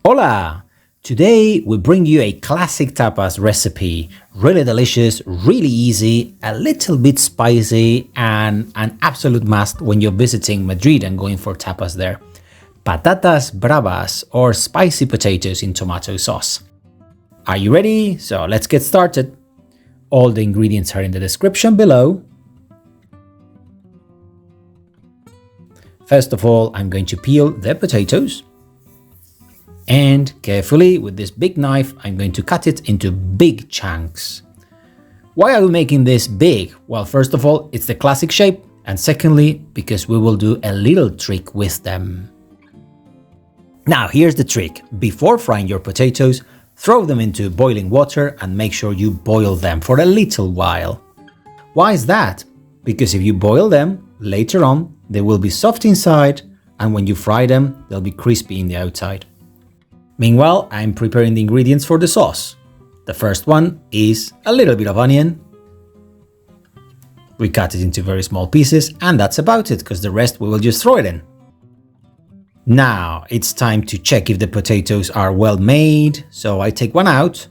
Hola! Today we bring you a classic tapas recipe. Really delicious, really easy, a little bit spicy, and an absolute must when you're visiting Madrid and going for tapas there. Patatas bravas, or spicy potatoes in tomato sauce. Are you ready? So let's get started. All the ingredients are in the description below. First of all, I'm going to peel the potatoes. And carefully, with this big knife, I'm going to cut it into big chunks. Why are we making this big? Well, first of all, it's the classic shape, and secondly, because we will do a little trick with them. Now, here's the trick. Before frying your potatoes, throw them into boiling water and make sure you boil them for a little while. Why is that? Because if you boil them, later on, they will be soft inside, and when you fry them, they'll be crispy in the outside. Meanwhile, I'm preparing the ingredients for the sauce. The first one is a little bit of onion. We cut it into very small pieces, and that's about it, because the rest we will just throw it in. Now, it's time to check if the potatoes are well made, so I take one out,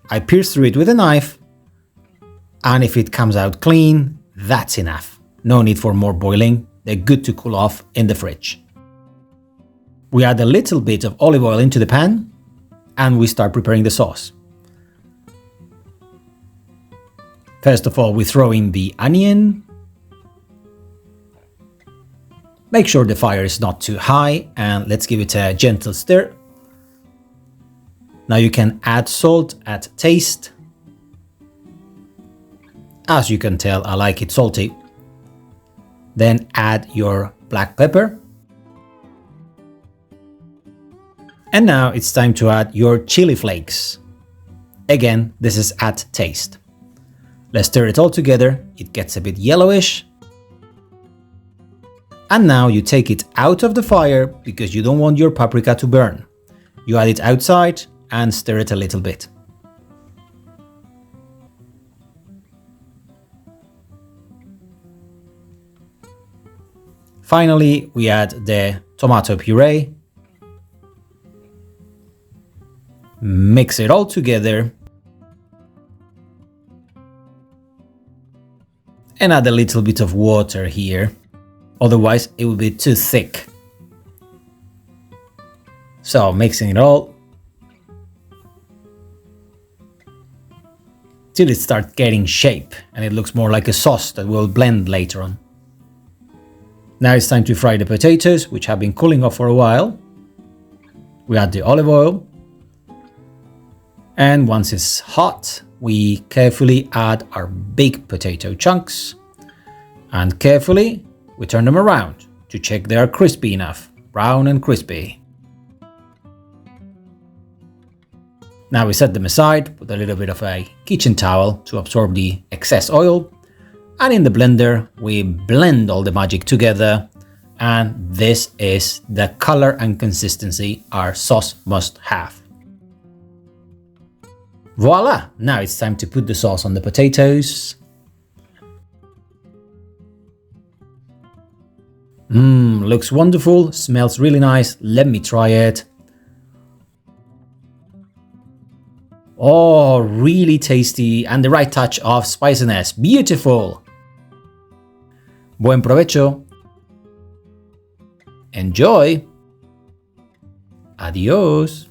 I pierce through it with a knife, and if it comes out clean, that's enough. No need for more boiling, they're good to cool off in the fridge. We add a little bit of olive oil into the pan, and we start preparing the sauce. First of all, we throw in the onion. Make sure the fire is not too high, and let's give it a gentle stir. Now you can add salt at taste. As you can tell, I like it salty. Then add your black pepper. And now it's time to add your chili flakes. Again, this is at taste. Let's stir it all together. It gets a bit yellowish. And now you take it out of the fire because you don't want your paprika to burn. You add it outside and stir it a little bit. Finally, we add the tomato puree. Mix it all together and add a little bit of water here, otherwise it will be too thick. So mixing it all till it starts getting shape and it looks more like a sauce that will blend later on. Now it's time to fry the potatoes, which have been cooling off for a while. We add the olive oil. And once it's hot, we carefully add our big potato chunks. And carefully, we turn them around to check they are crispy enough, brown and crispy. Now we set them aside with a little bit of a kitchen towel to absorb the excess oil. And in the blender, we blend all the magic together. And this is the color and consistency our sauce must have. Voila! Now it's time to put the sauce on the potatoes. Looks wonderful, smells really nice. Let me try it. Oh, really tasty and the right touch of spiciness. Beautiful! Buen provecho. Enjoy! Adios!